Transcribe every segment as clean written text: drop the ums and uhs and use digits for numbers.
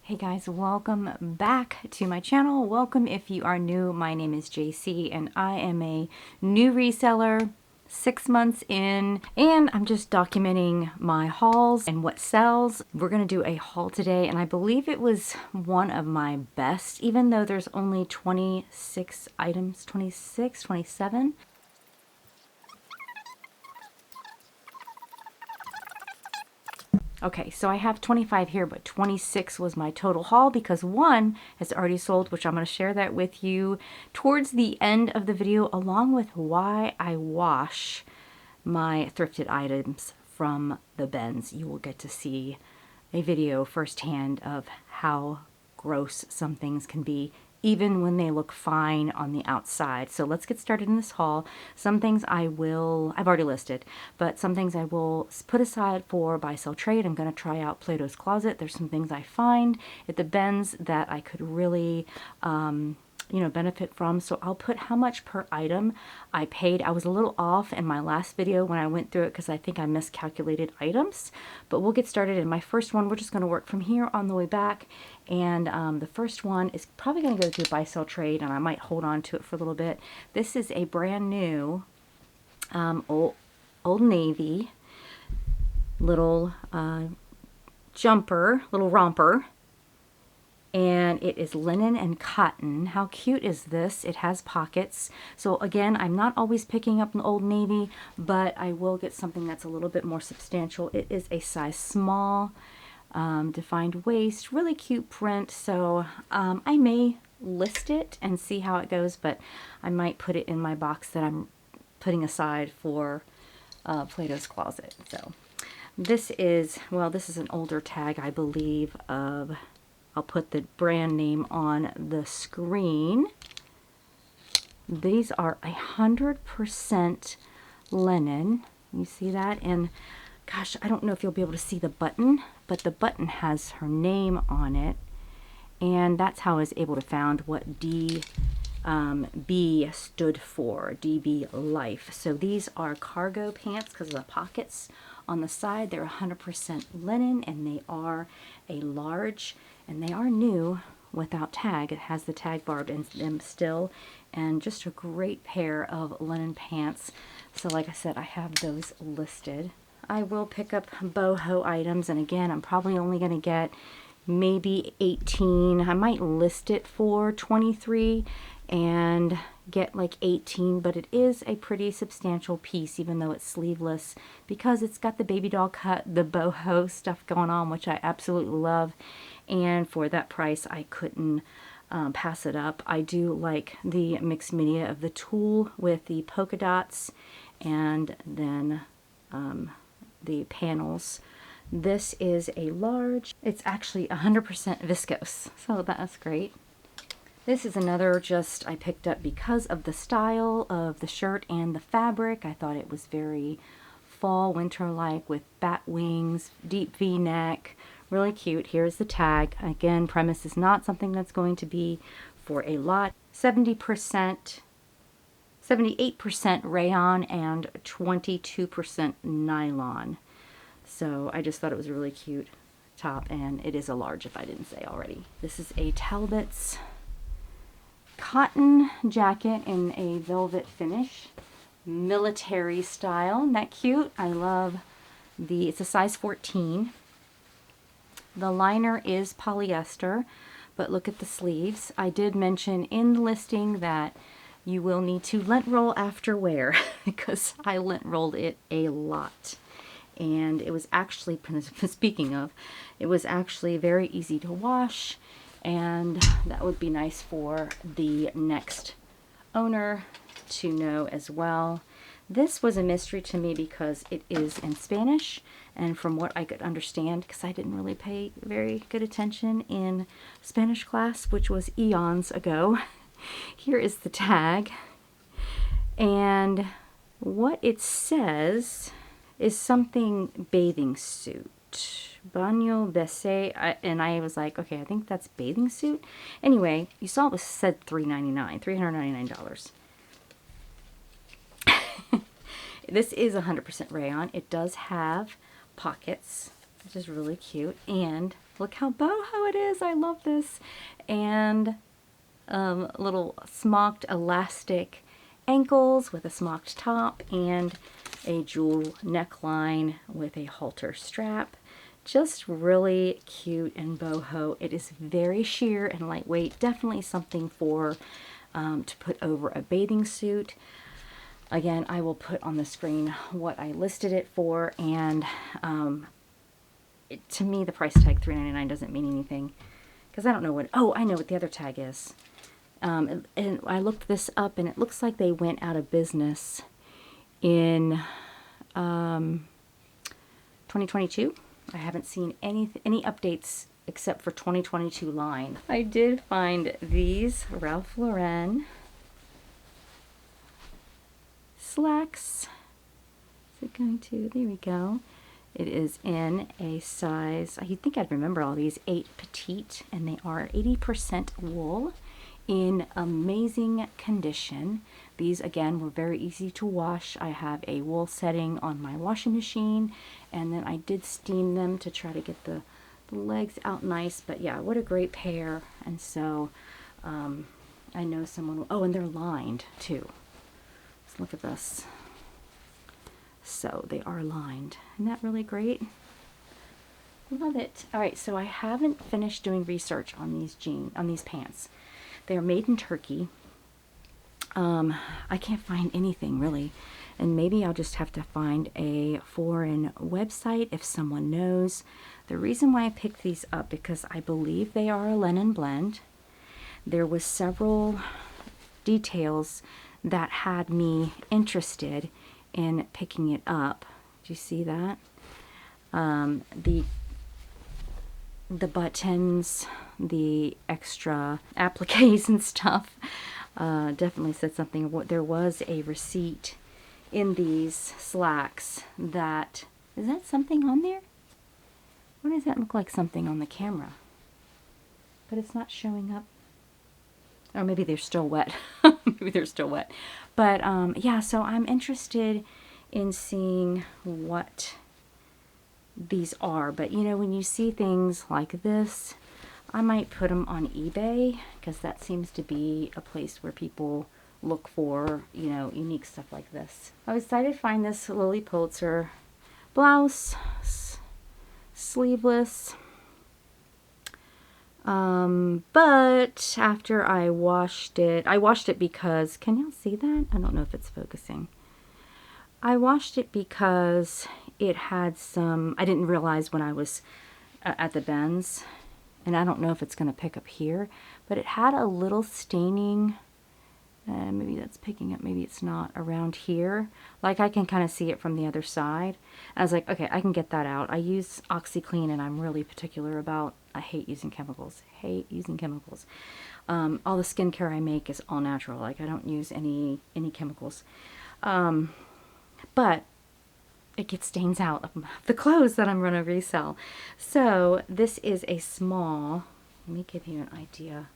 Hey guys, welcome back to my channel. Welcome if you are new. My name is JC and I am a new reseller, 6 months in, and I'm just documenting my hauls and what sells. We're gonna do a haul today and I believe it was one of my best, even though there's only 26 items, 26, 27. Okay, so I have 25 here, but 26 was my total haul because one has already sold, which I'm going to share that with you towards the end of the video, along with why I wash my thrifted items from the bins. You will get to see a video firsthand of how gross some things can be, even when they look fine on the outside. So let's get started in this haul. Some things I've already listed, but some things I will put aside for buy, sell, trade. I'm going to try out Plato's Closet. There's some things I find at the bins that I could really, benefit from. So I'll put how much per item I paid. I was a little off in my last video when I went through it because I think I miscalculated items, but we'll get started. In my first one, we're just going to work from here on the way back. And the first one is probably going to go through buy, sell, trade, and I might hold on to it for a little bit. This is a brand new Old Navy little jumper, little romper. And it is linen and cotton. How cute is this? It has pockets. So again, I'm not always picking up an Old Navy, but I will get something that's a little bit more substantial. It is a size small, defined waist, really cute print. So I may list it and see how it goes, but I might put it in my box that I'm putting aside for Plato's Closet. So this is an older tag, I believe, of... I'll put the brand name on the screen. These are 100% linen. You see that? And gosh, I don't know if you'll be able to see the button, but the button has her name on it. And that's how I was able to find what DB stood for, DB Life. So these are cargo pants because of the pockets on the side. They're 100% linen and they are a large. And they are new without tag. It has the tag barb in them still. And just a great pair of linen pants. So like I said, I have those listed. I will pick up boho items. And again, I'm probably only going to get maybe 18. I might list it for 23 and get like 18. But it is a pretty substantial piece, even though it's sleeveless. Because it's got the baby doll cut, the boho stuff going on, which I absolutely love. And for that price, I couldn't pass it up. I do like the mixed media of the tulle with the polka dots and then the panels. This is a large. It's actually 100% viscose, so that's great. This is another I picked up because of the style of the shirt and the fabric. I thought it was very fall, winter-like with bat wings, deep V-neck. Really cute. Here's the tag. Again, premise is not something that's going to be for a lot. 78% rayon and 22% nylon. So I just thought it was a really cute top, and it is a large if I didn't say already. This is a Talbot's cotton jacket in a velvet finish, military style. Isn't that cute? I love it's a size 14. The liner is polyester, but look at the sleeves. I did mention in the listing that you will need to lint roll after wear because I lint rolled it a lot. And it was actually, speaking of, it was actually very easy to wash, and that would be nice for the next owner to know as well. This was a mystery to me because it is in Spanish, and from what I could understand, because I didn't really pay very good attention in Spanish class, which was eons ago. Here is the tag, and what it says is something bathing suit. Baño bese, and I was like, okay, I think that's bathing suit. Anyway, you saw it said $399. This is 100% rayon. It does have pockets, which is really cute, and Look how boho it is. I love this. And little smocked elastic ankles with a smocked top and a jewel neckline with a halter strap. Just really cute and boho. It is very sheer and lightweight. Definitely something for to put over a bathing suit. Again, I will put on the screen what I listed it for, and to me the price tag $3.99 doesn't mean anything because I don't know what, oh, I know what the other tag is. And I looked this up and it looks like they went out of business in 2022. I haven't seen any updates except for 2022 line. I did find these Ralph Lauren slacks. Is it going to, there we go. It is in a size, I think I'd remember all these, 8 petite, and they are 80% wool in amazing condition. These again were very easy to wash. I have a wool setting on my washing machine, and then I did steam them to try to get the legs out nice. But yeah, what a great pair. And so I know someone, oh, and they're lined too. Let's look at this. So they are lined. Isn't that really great? Love it. All right, so I haven't finished doing research on these pants. They are made in Turkey. I can't find anything really, and maybe I'll just have to find a foreign website if someone knows. The reason why I picked these up because I believe they are a linen blend. There was several details that had me interested in picking it up. Do you see that? The buttons, the extra appliques and stuff definitely said something. There was a receipt in these slacks that, is that something on there? Why does that look like something on the camera? But it's not showing up. Or maybe they're still wet. Maybe they're still wet. But yeah, so I'm interested in seeing what these are. But you know, when you see things like this, I might put them on eBay because that seems to be a place where people look for, you know, unique stuff like this. I was excited to find this Lily Pulitzer blouse, sleeveless. But after I washed it because, can y'all see that? I don't know if it's focusing. I washed it because it had some, I didn't realize when I was at the bends, and I don't know if it's going to pick up here, but it had a little staining, maybe that's picking up, maybe it's not, around here. Like I can kind of see it from the other side. And I was like, okay, I can get that out. I use OxyClean and I'm really particular about, I hate using chemicals. Hate using chemicals. All the skincare I make is all natural. Like I don't use any chemicals. But it gets stains out of the clothes that I'm going to resell. So this is a small, let me give you an idea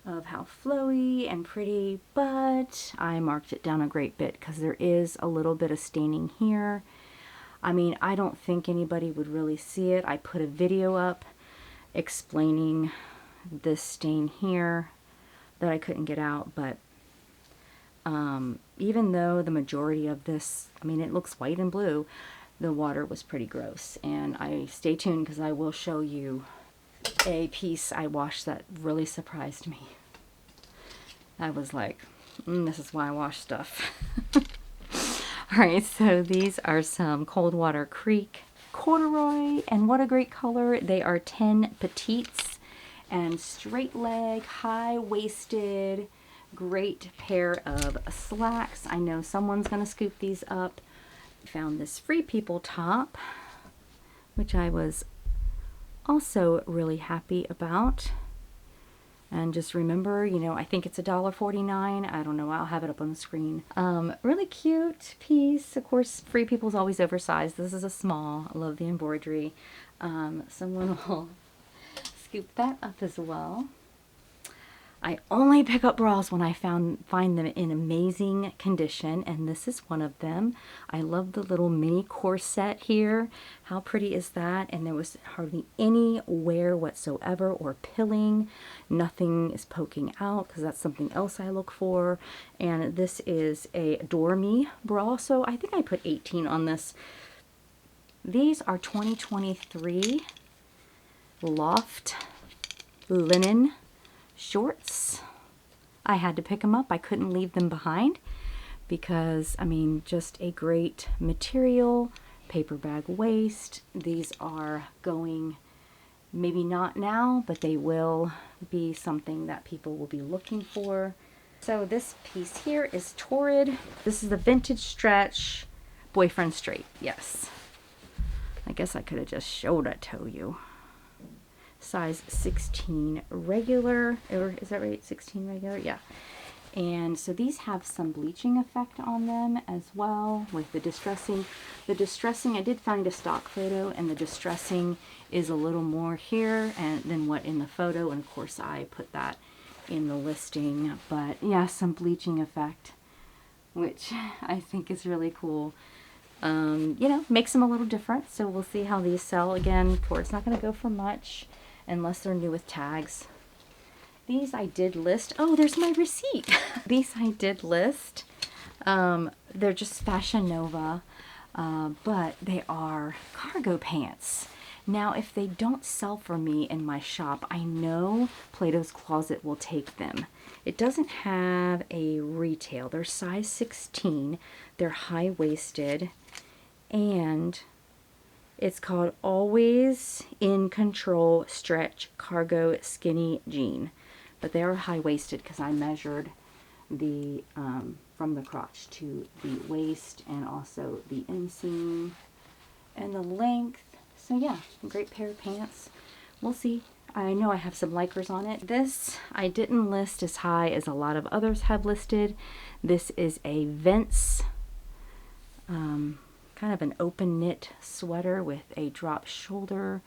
of how flowy and pretty, but I marked it down a great bit because there is a little bit of staining here. I mean, I don't think anybody would really see it. I put a video up explaining this stain here that I couldn't get out, but even though the majority of this, I mean, it looks white and blue, the water was pretty gross. And stay tuned because I will show you a piece I washed that really surprised me. I was like, this is why I wash stuff. Alright, so these are some Coldwater Creek corduroy, and what a great color. They are 10 petites and straight leg, high-waisted, great pair of slacks. I know someone's going to scoop these up. Found this Free People top, which I was also really happy about. And just remember, you know, I think it's $1.49. I don't know. I'll have it up on the screen. Really cute piece. Of course, Free People's always oversized. This is a small. I love the embroidery. Someone will scoop that up as well. I only pick up bras when I find them in amazing condition, and this is one of them. I love the little mini corset here. How pretty is that? And there was hardly any wear whatsoever or pilling. Nothing is poking out, because that's something else I look for. And this is a Adore Me bra, so I think I put 18 on this. These are 2023 Loft linen shorts. I had to pick them up. I couldn't leave them behind because, I mean, just a great material, paper bag waist. These are going, maybe not now, but they will be something that people will be looking for. So this piece here is Torrid. This is the vintage stretch boyfriend straight. Yes. I guess I could have just showed it to you. Size 16 regular, or is that right? 16 regular? Yeah. And so these have some bleaching effect on them as well with the distressing. The distressing, I did find a stock photo, and the distressing is a little more here than what in the photo. And of course I put that in the listing, but yeah, some bleaching effect, which I think is really cool. You know, makes them a little different. So we'll see how these sell. Again, it's not going to go for much unless they're new with tags. These I did list. Oh, there's my receipt. These I did list. They're just Fashion Nova, but they are cargo pants. Now, if they don't sell for me in my shop, I know Plato's Closet will take them. It doesn't have a retail. They're size 16. They're high-waisted, and it's called Always in Control Stretch Cargo Skinny Jean. But they are high-waisted because I measured the from the crotch to the waist, and also the inseam and the length. So yeah, great pair of pants. We'll see. I know I have some Lycras on it. This I didn't list as high as a lot of others have listed. This is a Vince, kind of an open knit sweater with a drop shoulder.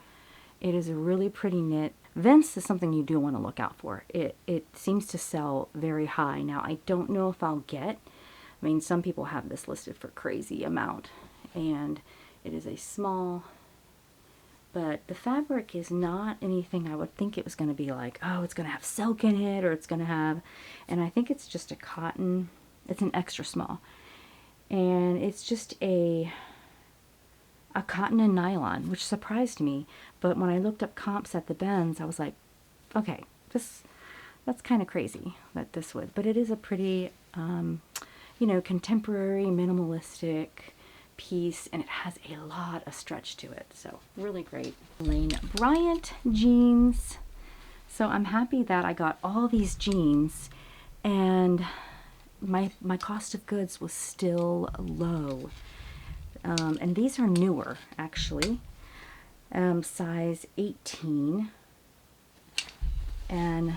It is a really pretty knit. Vince is something you do want to look out for. It seems to sell very high. Now, I don't know if I'll get, I mean, some people have this listed for crazy amount, and it is a small, but the fabric is not anything I would think it was going to be like, oh, it's going to have silk in it, or it's going to have, and I think it's just a cotton, it's an extra small, and it's just a cotton and nylon, which surprised me. But when I looked up comps at the Benz, I was like, okay, that's kind of crazy that this would, but it is a pretty, you know, contemporary, minimalistic piece, and it has a lot of stretch to it, so really great. Lane Bryant jeans. So I'm happy that I got all these jeans, and my cost of goods was still low. And these are newer, actually, size 18, and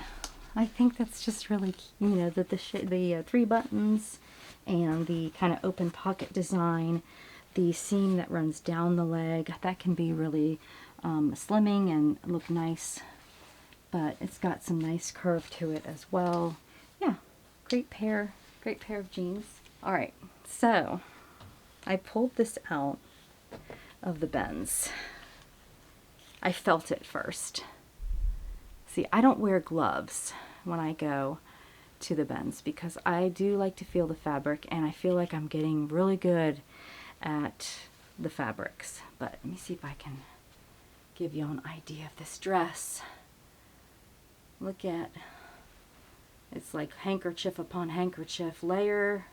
I think that's just really, you know, the 3 buttons and the kind of open pocket design, the seam that runs down the leg, that can be really slimming and look nice, but it's got some nice curve to it as well. Yeah, great pair of jeans. All right, so I pulled this out of the Benz. I felt it first. See, I don't wear gloves when I go to the Benz because I do like to feel the fabric, and I feel like I'm getting really good at the fabrics. But let me see if I can give you an idea of this dress. Look at, it's like handkerchief upon handkerchief layer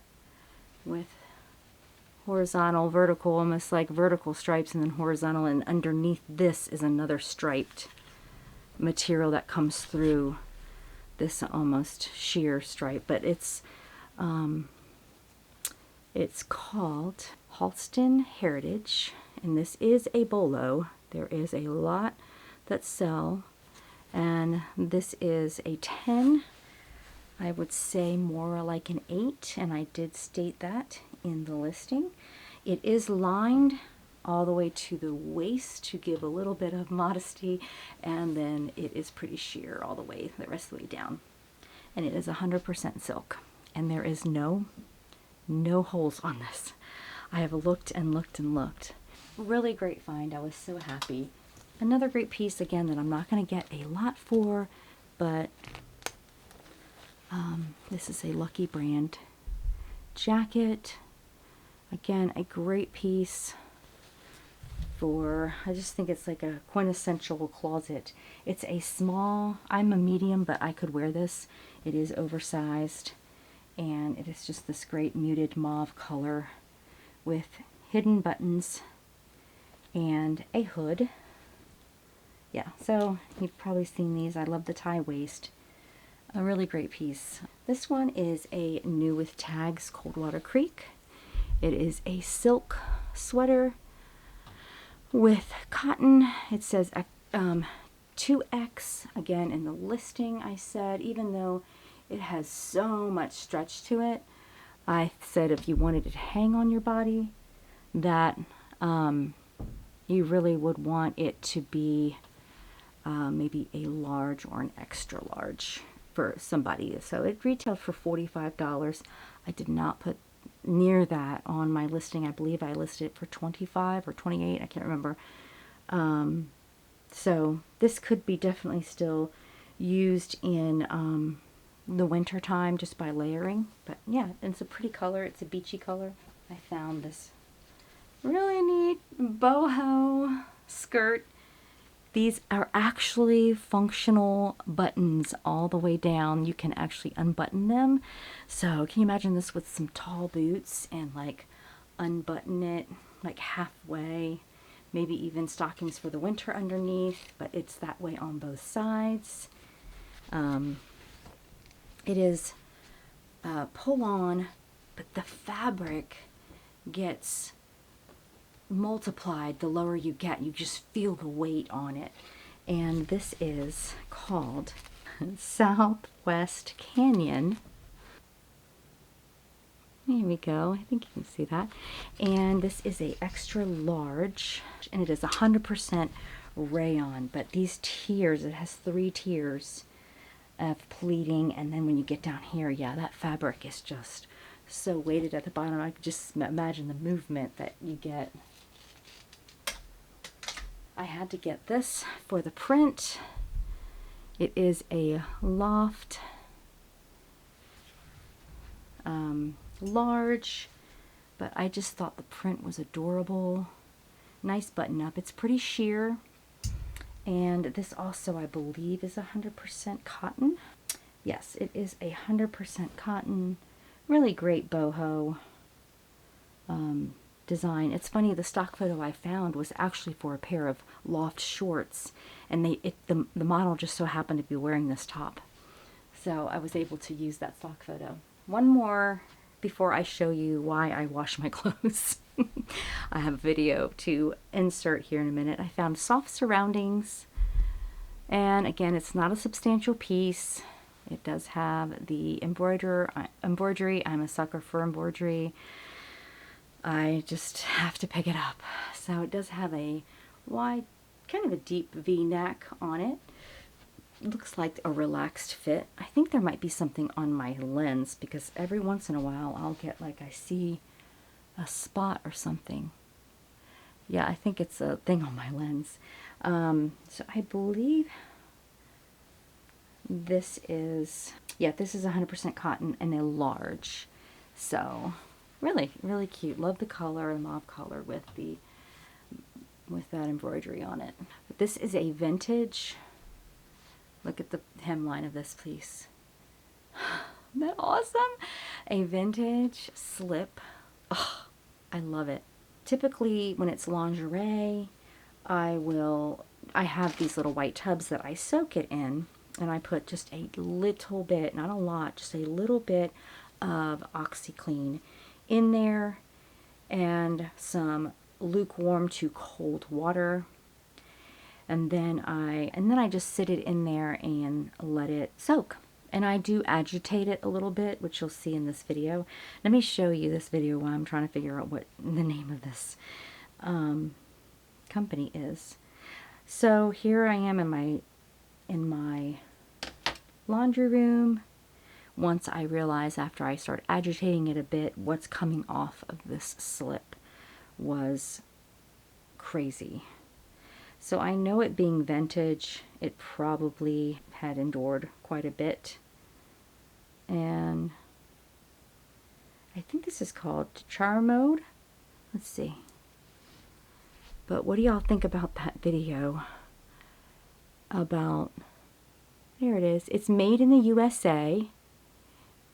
with horizontal, vertical, almost like vertical stripes, and then horizontal, and underneath this is another striped material that comes through this almost sheer stripe. But it's called Halston Heritage, and this is a bolo. There is a lot that sell, and this is a 10. I would say more like an 8, and I did state that in the listing. It is lined all the way to the waist to give a little bit of modesty, and then it is pretty sheer all the way, the rest of the way down. and it is 100% silk. And there is no holes on this. I have looked and looked and looked. Really great find. I was so happy. Another great piece, again, that I'm not going to get a lot for, but this is a Lucky Brand jacket. Again, a great piece for, I just think it's like a quintessential closet. It's a small, I'm a medium, but I could wear this. It is oversized, and it is just this great muted mauve color with hidden buttons and a hood. Yeah, so you've probably seen these. I love the tie waist. A really great piece. This one is a new with tags, Coldwater Creek. It is a silk sweater with cotton. It says 2X. Again, in the listing I said, even though it has so much stretch to it, I said if you wanted it to hang on your body, that you really would want it to be maybe a large or an extra large for somebody. So it retailed for $45. I did not put near that on my listing. I believe I listed it for $25 or $28. I can't remember. So this could be definitely still used in the winter time just by layering. But yeah, it's a pretty color. It's a beachy color. I found this really neat boho skirt. These are actually functional buttons all the way down. You can actually unbutton them. So can you imagine this with some tall boots and like unbutton it like halfway? Maybe even stockings for the winter underneath, but it's that way on both sides. It is pull on, but the fabric gets multiplied the lower you get. You just feel the weight on it. And this is called Southwest Canyon. Here we go. I think you can see that. And this is a extra large, and it is 100% rayon. But these tiers, it has 3 tiers of pleating, and then when you get down here, yeah, that fabric is just so weighted at the bottom. I could just imagine the movement that you get. I had to get this for the print. It is a loft large, but I just thought the print was adorable. Nice button up. It's pretty sheer, and this also I believe is 100% cotton. Yes, it is 100% cotton. Really great boho design. It's funny, the stock photo I found was actually for a pair of loft shorts, and the model just so happened to be wearing this top, so I was able to use that stock photo. One more before I show you why I wash my clothes. I have a video to insert here in a minute. I found soft surroundings, and again, it's not a substantial piece. It does have the embroidery. I'm a sucker for embroidery. I just have to pick it up. So it does have a wide, kind of a deep V-neck on it. It looks like a relaxed fit. I think there might be something on my lens, because every once in a while I'll get like I see a spot or something. Yeah, I think it's a thing on my lens. So I believe this is, yeah, this is 100% cotton and a large. So really, really cute. Love the color, the mauve color with that embroidery on it. But this is a vintage. Look at the hemline of this piece. Isn't that awesome? A vintage slip. Oh, I love it. Typically when it's lingerie, I have these little white tubs that I soak it in, and I put just a little bit, not a lot, just a little bit of OxyClean in there, and some lukewarm to cold water, and then I just sit it in there and let it soak. And I do agitate it a little bit, which you'll see in this video. Let me show you this video while I'm trying to figure out what the name of this company is. So here I am in my laundry room. once I realized, after I started agitating it a bit, what's coming off of this slip was crazy. So I know it being vintage, it probably had endured quite a bit. And I think this is called Charm Mode. Let's see. But what do y'all think about that video? About, there it is. It's made in the USA.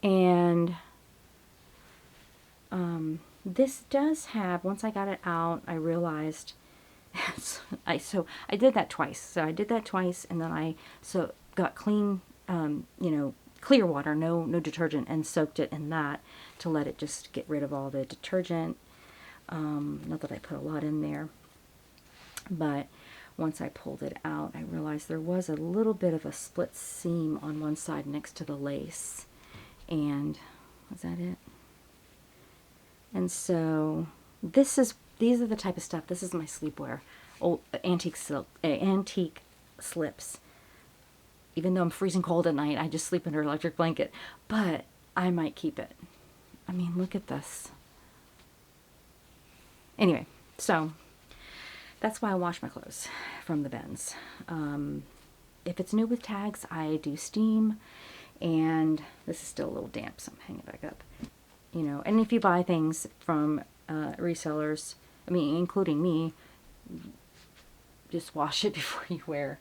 And this does have, once I got it out, I realized, I did that twice. So I did that twice, and then I got clean, you know, clear water, no detergent, and soaked it in that to let it just get rid of all the detergent. Not that I put a lot in there, but once I pulled it out, I realized there was a little bit of a split seam on one side next to the lace. And was that it? And so these are the type of stuff. This is my sleepwear, old antique slips. Even though I'm freezing cold at night, I just sleep under an electric blanket. But I might keep it. I mean, look at this. Anyway, so that's why I wash my clothes from the bins. If it's new with tags, I do steam. And this is still a little damp, so I'm hanging it back up. You know, and if you buy things from resellers, I mean, including me, just wash it before you wear.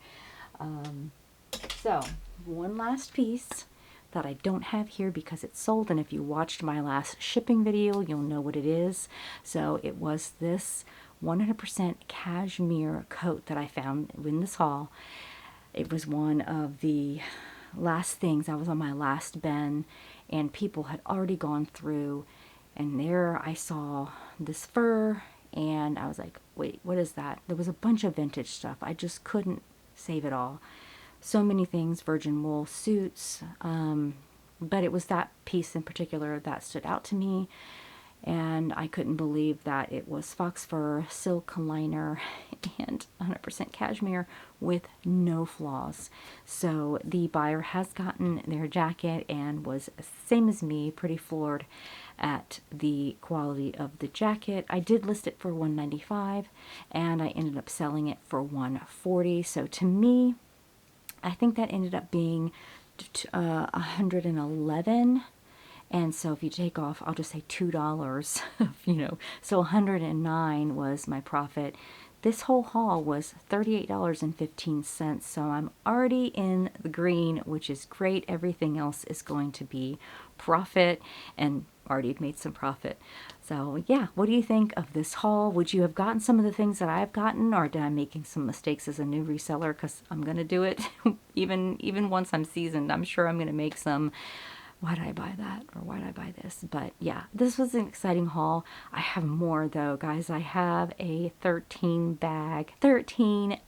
So, one last piece that I don't have here because it's sold, and if you watched my last shipping video, you'll know what it is. So, it was this 100% cashmere coat that I found in this haul. It was one of the last things. I was on my last bin, and people had already gone through, and there I saw this fur, and I was like, wait, what is that? There was a bunch of vintage stuff. I just couldn't save it all. So many things, virgin wool suits, but it was that piece in particular that stood out to me, and I couldn't believe that it was fox fur, silk liner, and 100% cashmere with no flaws. So the buyer has gotten their jacket and was same as me, pretty floored at the quality of the jacket. I did list it for $195, and I ended up selling it for $140. So to me, I think that ended up being $111. And so if you take off, I'll just say $2, you know, so $109 was my profit. This whole haul was $38.15, so I'm already in the green, which is great. Everything else is going to be profit, and already made some profit. So yeah, what do you think of this haul? Would you have gotten some of the things that I've gotten, or did I making some mistakes as a new reseller? Because I'm going to do it even once I'm seasoned. I'm sure I'm going to make some. Why did I buy that? Or why did I buy this? But yeah, this was an exciting haul. I have more though, guys. I have a 13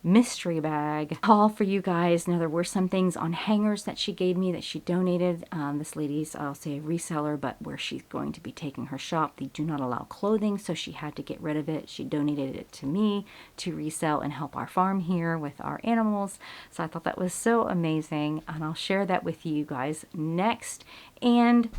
mystery bag haul for you guys. Now there were some things on hangers that she gave me that she donated. This lady's, I'll say a reseller, but where she's going to be taking her shop, they do not allow clothing, so she had to get rid of it. She donated it to me to resell and help our farm here with our animals. So I thought that was so amazing, and I'll share that with you guys next. And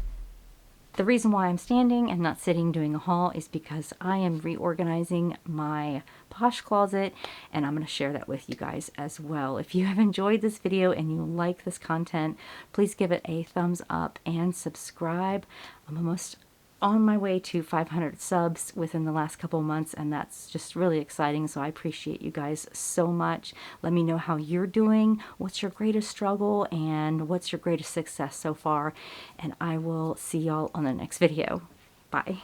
the reason why I'm standing and not sitting doing a haul is because I am reorganizing my Posh closet, and I'm going to share that with you guys as well. If you have enjoyed this video and you like this content, please give it a thumbs up and subscribe. I'm almost on my way to 500 subs within the last couple months, and that's just really exciting. So I appreciate you guys so much. Let me know how you're doing, what's your greatest struggle, and what's your greatest success so far, and I will see y'all on the next video. Bye.